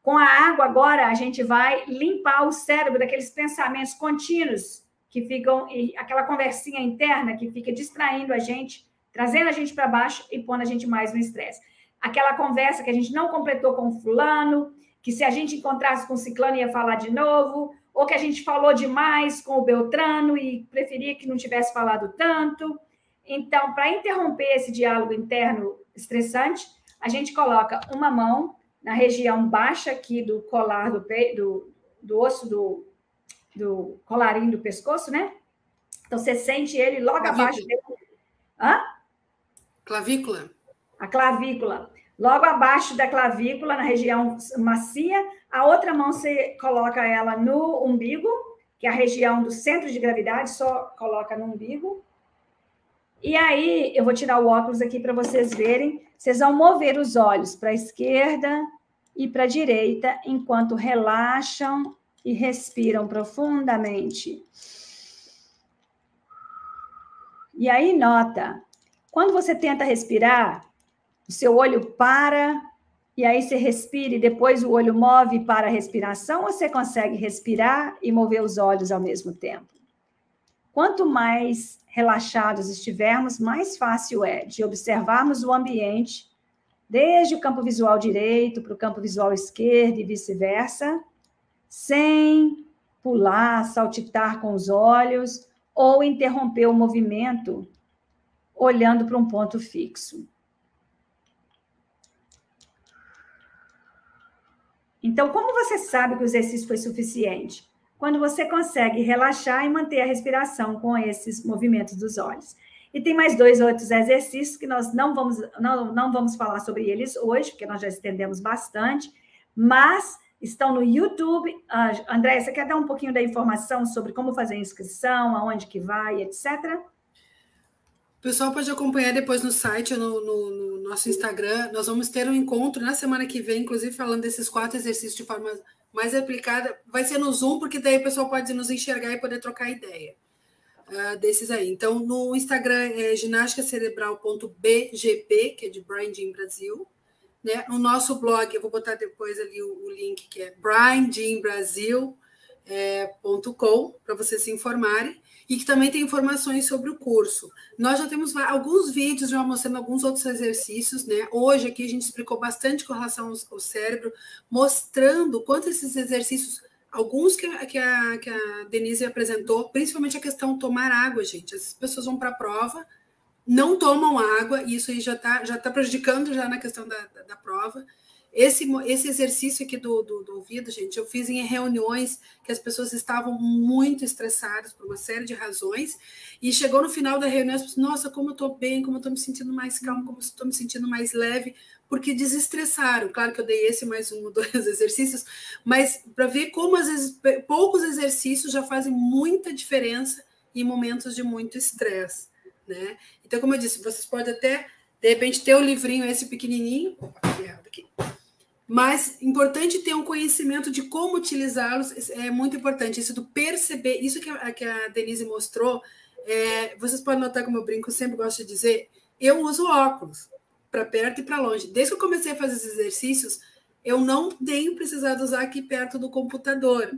Com a água, agora, a gente vai limpar o cérebro daqueles pensamentos contínuos que ficam, e aquela conversinha interna que fica distraindo a gente, trazendo a gente para baixo e pondo a gente mais no estresse. Aquela conversa que a gente não completou com o fulano, que se a gente encontrasse com o ciclano ia falar de novo, ou que a gente falou demais com o Beltrano e preferia que não tivesse falado tanto. Então, para interromper esse diálogo interno estressante, a gente coloca uma mão na região baixa aqui do colar do osso do colarinho do pescoço, né? Então, você sente ele logo abaixo dele. Clavícula? A clavícula. Logo abaixo da clavícula, na região macia, a outra mão você coloca ela no umbigo, que é a região do centro de gravidade, só coloca no umbigo. E aí, eu vou tirar o óculos aqui para vocês verem. Vocês vão mover os olhos para a esquerda e para a direita, enquanto relaxam e respiram profundamente. E aí, nota, quando você tenta respirar, o seu olho para, e aí você respira e depois o olho move para a respiração, ou você consegue respirar e mover os olhos ao mesmo tempo? Quanto mais relaxados estivermos, mais fácil é de observarmos o ambiente, desde o campo visual direito para o campo visual esquerdo e vice-versa, sem pular, saltitar com os olhos, ou interromper o movimento olhando para um ponto fixo. Então, como você sabe que o exercício foi suficiente? Quando você consegue relaxar e manter a respiração com esses movimentos dos olhos. E tem mais 2 outros exercícios que nós não vamos falar sobre eles hoje, porque nós já estendemos bastante, mas estão no YouTube. André, você quer dar um pouquinho da informação sobre como fazer a inscrição, aonde que vai, etc.? O pessoal pode acompanhar depois no site ou no nosso Instagram. Nós vamos ter um encontro na semana que vem, inclusive falando desses 4 exercícios de forma mais aplicada. Vai ser no Zoom, porque daí o pessoal pode nos enxergar e poder trocar ideia desses aí. Então, no Instagram é ginástica-cerebral.bgp, que é de Branding Brasil. Né? No nosso blog, eu vou botar depois ali o link, que é brandingbrasil.com, para vocês se informarem. E que também tem informações sobre o curso. Nós já temos alguns vídeos já mostrando alguns outros exercícios, né? Hoje aqui a gente explicou bastante com relação ao cérebro, mostrando quanto esses exercícios, alguns que a Denise apresentou, principalmente a questão de tomar água, gente. As pessoas vão para a prova, não tomam água, e isso aí já tá prejudicando já na questão da prova. Esse exercício aqui do ouvido, gente, eu fiz em reuniões que as pessoas estavam muito estressadas por uma série de razões, e chegou no final da reunião, as pessoas, nossa, como eu estou bem, como eu estou me sentindo mais calma, como eu estou me sentindo mais leve, porque desestressaram. Claro que eu dei esse mais 1 ou 2 exercícios, mas para ver como, às vezes, poucos exercícios já fazem muita diferença em momentos de muito estresse, né? Então, como eu disse, vocês podem até, de repente, ter o livrinho esse pequenininho, aqui. Mas importante ter um conhecimento de como utilizá-los, é muito importante. Isso do perceber, isso que a Denise mostrou, vocês podem notar como eu brinco, eu sempre gosto de dizer, eu uso óculos, para perto e para longe. Desde que eu comecei a fazer esses exercícios, eu não tenho precisado usar aqui perto do computador.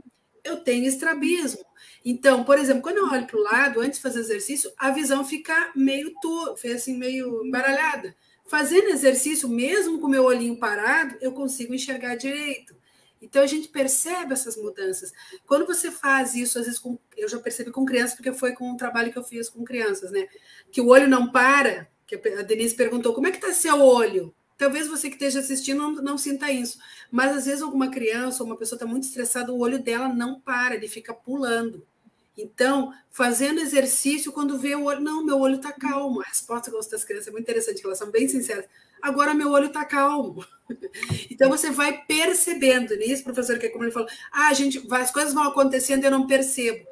Eu tenho estrabismo. Então, por exemplo, quando eu olho para o lado, antes de fazer exercício, a visão fica meio assim, meio embaralhada. Fazendo exercício, mesmo com o meu olhinho parado, eu consigo enxergar direito. Então, a gente percebe essas mudanças. Quando você faz isso, às vezes, eu já percebi com crianças, porque foi com um trabalho que eu fiz com crianças, né? Que o olho não para, que a Denise perguntou, como é que está seu olho? Talvez você que esteja assistindo não sinta isso, mas às vezes alguma criança ou uma pessoa está muito estressada, o olho dela não para, ele fica pulando. Então, fazendo exercício, quando vê o olho, não, meu olho está calmo. A resposta que eu gosto das crianças é muito interessante, elas são bem sinceras. Agora meu olho está calmo. Então, você vai percebendo nisso, professor, que é como ele falou, as coisas vão acontecendo e eu não percebo.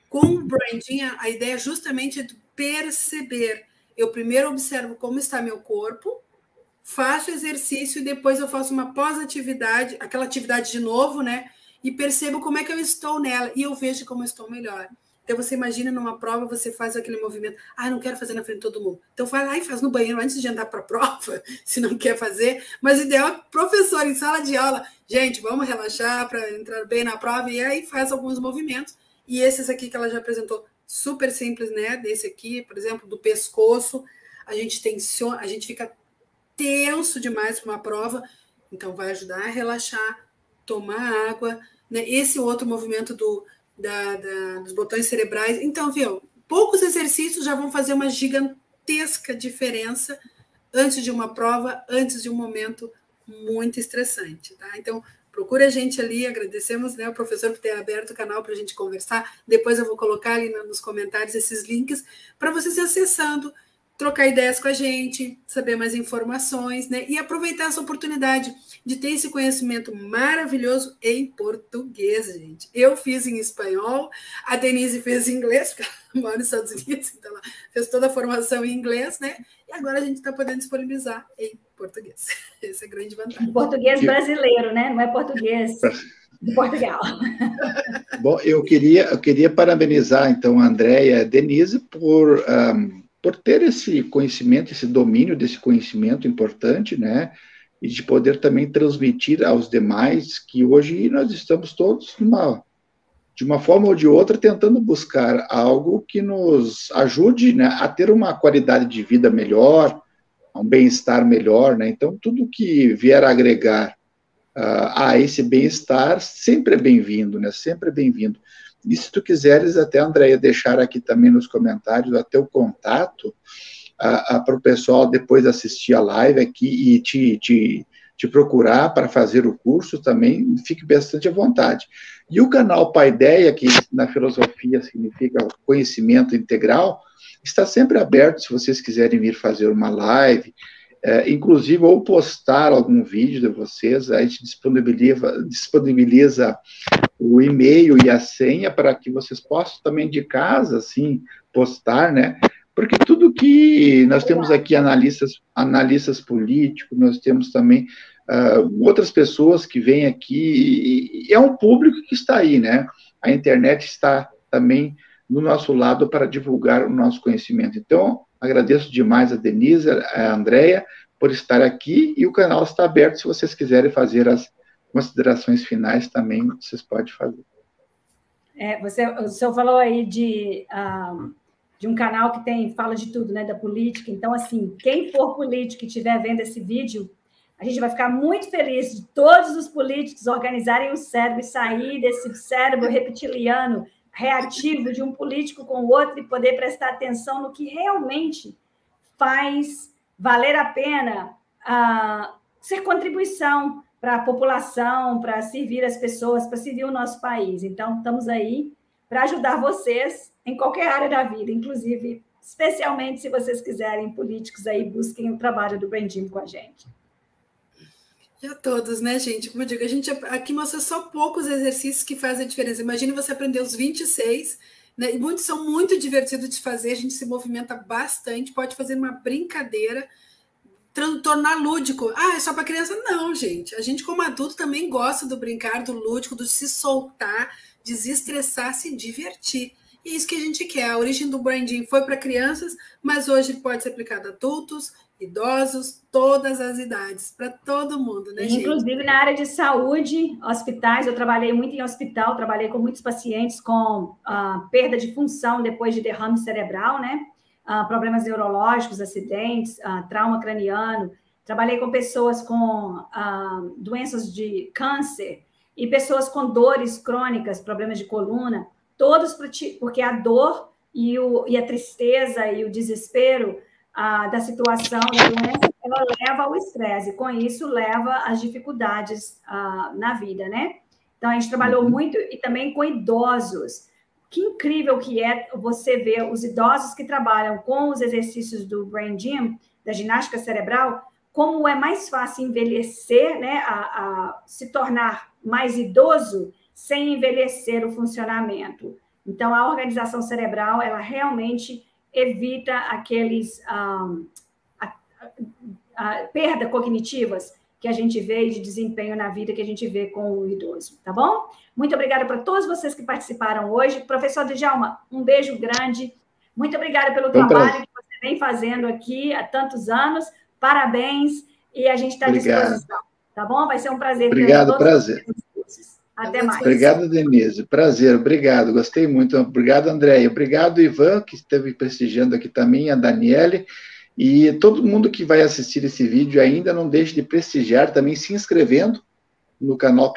Com o branding, a ideia justamente é de perceber. Eu primeiro observo como está meu corpo, faço exercício e depois eu faço uma pós-atividade, aquela atividade de novo, né? E percebo como é que eu estou nela, e eu vejo como eu estou melhor. Então, você imagina numa prova, você faz aquele movimento, não quero fazer na frente de todo mundo. Então, vai lá e faz no banheiro antes de andar para a prova, se não quer fazer. Mas o ideal é professor em sala de aula. Gente, vamos relaxar para entrar bem na prova, e aí faz alguns movimentos. E esses aqui que ela já apresentou, super simples, né? Desse aqui, por exemplo, do pescoço, a gente tensiona, a gente fica tenso demais para uma prova, então vai ajudar a relaxar, tomar água, né? Esse outro movimento dos botões cerebrais. Então, viu, poucos exercícios já vão fazer uma gigantesca diferença antes de uma prova, antes de um momento muito estressante, tá? Então, procure a gente ali, agradecemos, né, o professor por ter aberto o canal para a gente conversar. Depois eu vou colocar ali nos comentários esses links para vocês ir acessando, trocar ideias com a gente, saber mais informações, né? E aproveitar essa oportunidade de ter esse conhecimento maravilhoso em português, gente. Eu fiz em espanhol, a Denise fez em inglês, porque ela mora nos Estados Unidos, então ela fez toda a formação em inglês, né? E agora a gente está podendo disponibilizar em português. Essa é a grande vantagem. Português brasileiro, né? Não é português de Portugal. Bom, eu queria parabenizar, então, a Andréia e a Denise por ter esse conhecimento, esse domínio desse conhecimento importante, né, e de poder também transmitir aos demais que hoje nós estamos todos de uma forma ou de outra tentando buscar algo que nos ajude, né, a ter uma qualidade de vida melhor, um bem-estar melhor, né, então tudo que vier a agregar a esse bem-estar sempre é bem-vindo, né, sempre é bem-vindo. E se tu quiseres, até, Andréia, deixar aqui também nos comentários até o contato para o pessoal depois assistir a live aqui e te procurar para fazer o curso também, fique bastante à vontade. E o canal Paideia, que na filosofia significa conhecimento integral, está sempre aberto se vocês quiserem vir fazer uma live, inclusive ou postar algum vídeo de vocês, a gente disponibiliza o e-mail e a senha para que vocês possam também de casa, assim, postar, né? porque tudo que nós temos aqui, analistas políticos, nós temos também outras pessoas que vêm aqui, e é um público que está aí, né? A internet está também do nosso lado para divulgar o nosso conhecimento. Então, agradeço demais a Denise, a Andréia, por estar aqui, e o canal está aberto, se vocês quiserem fazer as considerações finais também, vocês podem fazer. O senhor falou aí de um canal que fala de tudo, né, da política. Então, assim, quem for político e estiver vendo esse vídeo, a gente vai ficar muito feliz de todos os políticos organizarem o cérebro e sair desse cérebro reptiliano, reativo de um político com o outro e poder prestar atenção no que realmente faz valer a pena ser contribuição para a população, para servir as pessoas, para servir o nosso país. Então, estamos aí para ajudar vocês em qualquer área da vida, inclusive, especialmente se vocês quiserem, políticos aí, busquem o trabalho do Brain Gym com a gente. E a todos, né, gente? Como eu digo, a gente aqui mostra só poucos exercícios que fazem a diferença. Imagine você aprender os 26, né? E muitos são muito divertidos de fazer, a gente se movimenta bastante, pode fazer uma brincadeira, tornar lúdico. É só para criança? Não, gente. A gente, como adulto, também gosta do brincar, do lúdico, do se soltar, desestressar, se divertir. E é isso que a gente quer. A origem do Brain Gym foi para crianças, mas hoje ele pode ser aplicado a adultos, idosos, todas as idades, para todo mundo, né, gente? Inclusive na área de saúde, hospitais, eu trabalhei muito em hospital, trabalhei com muitos pacientes com perda de função depois de derrame cerebral, né? Problemas neurológicos, acidentes, trauma craniano. Trabalhei com pessoas com doenças de câncer e pessoas com dores crônicas, problemas de coluna, todos porque a dor e a tristeza e o desespero da situação da doença, ela leva ao estresse, e com isso leva às dificuldades na vida, né? Então, a gente trabalhou muito e também com idosos. Que incrível que é você ver os idosos que trabalham com os exercícios do Brain Gym, da ginástica cerebral, como é mais fácil envelhecer, né, se tornar mais idoso sem envelhecer o funcionamento. Então, a organização cerebral, ela realmente evita aqueles perdas cognitivas que a gente vê de desempenho na vida que a gente vê com o idoso, tá bom? Muito obrigada para todos vocês que participaram hoje. Professor Djalma, um beijo grande. Muito obrigada pelo trabalho que você vem fazendo aqui há tantos anos. Parabéns e a gente está à disposição, tá bom? Vai ser um prazer. Obrigado, prazer. Até mais. Obrigado, Denise. Prazer, obrigado. Gostei muito. Obrigado, Andréia. Obrigado, Ivan, que esteve prestigiando aqui também, a Daniele. E todo mundo que vai assistir esse vídeo ainda, não deixe de prestigiar, também se inscrevendo no canal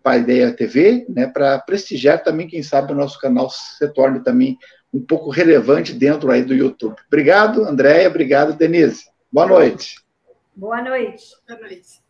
Paideia TV, né, para prestigiar também, quem sabe, o nosso canal se torne também um pouco relevante dentro aí do YouTube. Obrigado, Andréia. Obrigado, Denise. Boa noite. Boa noite. Boa noite.